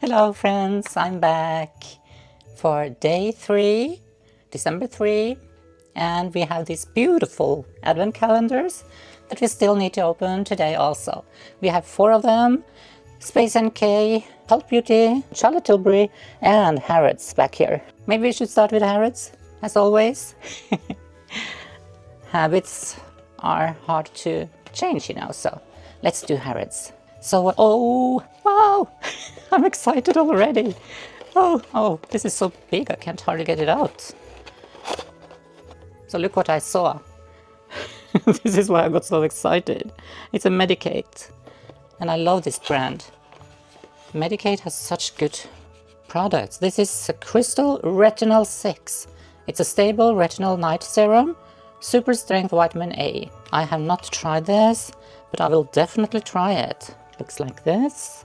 Hello friends, I'm back for day 3, December 3, and we have these beautiful advent calendars that we still need to open today also. We have 4 of them: SpaceNK, Cult Beauty, Charlotte Tilbury, and Harrods back here. Maybe we should start with Harrods, as always. Habits are hard to change, you know, so let's do Harrods. So, oh, wow, I'm excited already. Oh, this is so big, I can't hardly get it out. So look what I saw. This is why I got so excited. It's a Medicate, and I love this brand. Medicate has such good products. This is a Crystal Retinal 6. It's a stable retinal night serum, super strength vitamin A. I have not tried this, but I will definitely try it. Looks like this.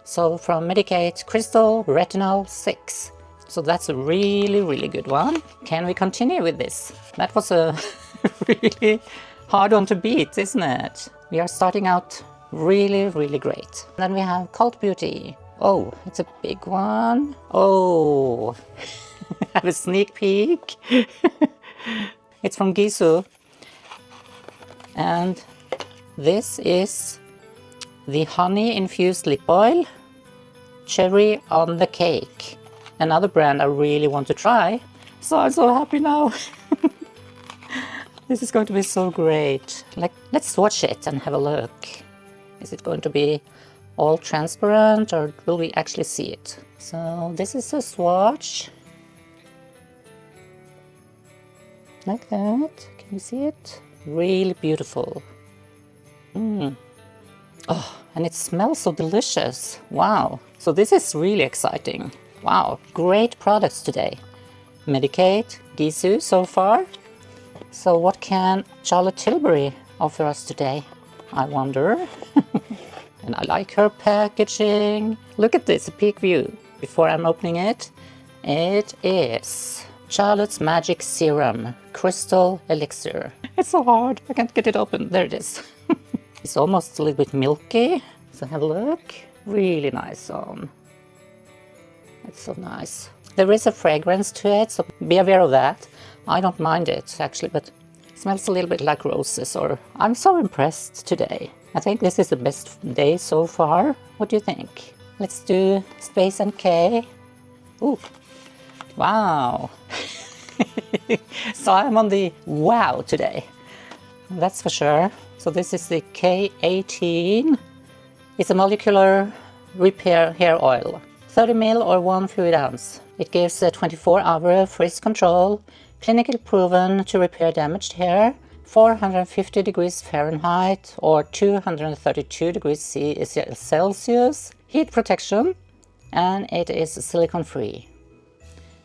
So from Medicate, Crystal Retinal 6. So that's a really good one. Can we continue with this? That was a really hard one to beat, isn't it? We are starting out really great. Then we have Cult Beauty. Oh, it's a big one. Oh, have a sneak peek. It's from GISOU. And this is the honey infused lip oil, cherry on the cake. Another brand I really want to try. So I'm so happy now. This is going to be so great. Let's swatch it and have a look. Is it going to be all transparent, or will we actually see it? So this is a swatch. Like that. Can you see it? Really beautiful. Oh, and it smells so delicious. Wow. So this is really exciting. Wow, great products today. Medicate, GISOU so far. So what can Charlotte Tilbury offer us today? I wonder. And I like her packaging. Look at this, a peek view. Before I'm opening it, it is Charlotte's Magic Serum, Crystal Elixir. It's so hard, I can't get it open. There it is. It's almost a little bit milky. So have a look. Really nice on. It's so nice. There is a fragrance to it, so be aware of that. I don't mind it actually, but it smells a little bit like roses. Or I'm so impressed today. I think this is the best day so far. What do you think? Let's do SpaceNK. Ooh, wow. So I'm on the wow today. That's for sure. So this is the K18. It's a molecular repair hair oil. 30 ml or 1 fluid ounce. It gives a 24-hour frizz control, clinically proven to repair damaged hair, 450 degrees Fahrenheit or 232 degrees Celsius, heat protection, and it is silicone free.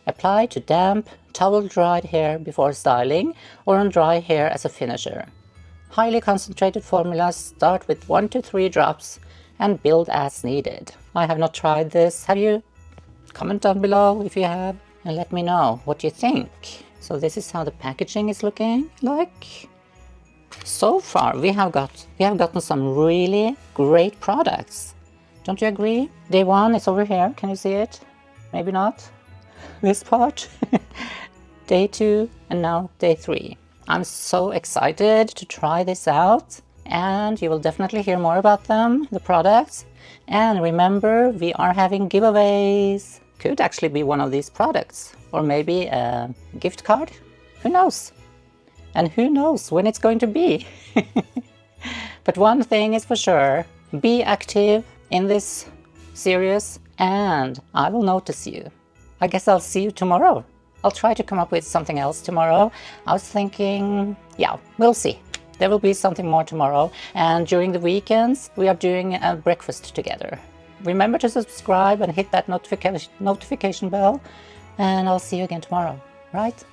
Apply to damp, towel-dried hair before styling or on dry hair as a finisher. Highly concentrated formulas start with 1 to 3 drops and build as needed. I have not tried this. Have you? Comment down below if you have and let me know what you think. So this is how the packaging is looking like. So far we have gotten some really great products. Don't you agree? Day 1 is over here. Can you see it? Maybe not. This part. Day 2 and now day 3. I'm so excited to try this out, and you will definitely hear more about them, the products. And remember, we are having giveaways. Could actually be one of these products, or maybe a gift card. Who knows? And who knows when it's going to be? But one thing is for sure, be active in this series and I will notice you. I guess I'll see you tomorrow. I'll try to come up with something else tomorrow. I was thinking, yeah, we'll see. There will be something more tomorrow. And during the weekends, we are doing a breakfast together. Remember to subscribe and hit that notification bell. And I'll see you again tomorrow, right?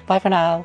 Bye for now.